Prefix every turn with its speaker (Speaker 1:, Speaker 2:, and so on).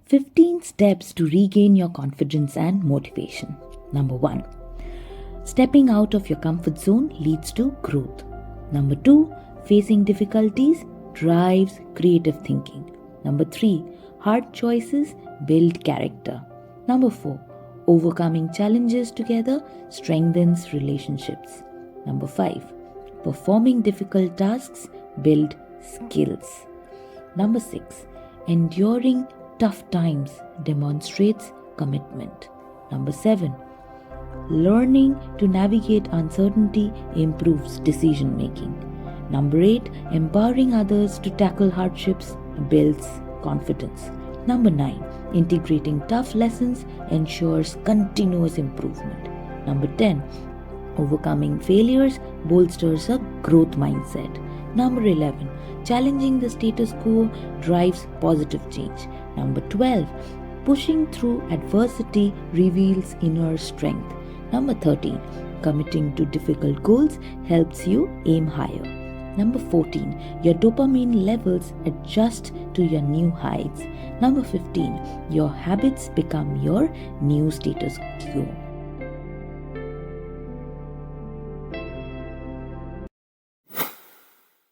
Speaker 1: 15 steps to regain your confidence and motivation. Number 1. Stepping out of your comfort zone leads to growth. Number 2. Facing difficulties drives creative thinking. Number 3. Hard choices build character. Number 4. Overcoming challenges together strengthens relationships. Number 5. Performing difficult tasks build skills. Number 6. Enduring tough times demonstrates commitment. Number 7. Learning to navigate uncertainty improves decision making. Number 8. Empowering others to tackle hardships builds confidence. Number 9. Integrating tough lessons ensures continuous improvement. Number 10. Overcoming failures bolsters a growth mindset. Number 11. Challenging the status quo drives positive change. Number 12. Pushing through adversity reveals inner strength. Number 13. Committing to difficult goals helps you aim higher. Number 14. Your dopamine levels adjust to your new heights. Number 15. Your habits become your new status quo.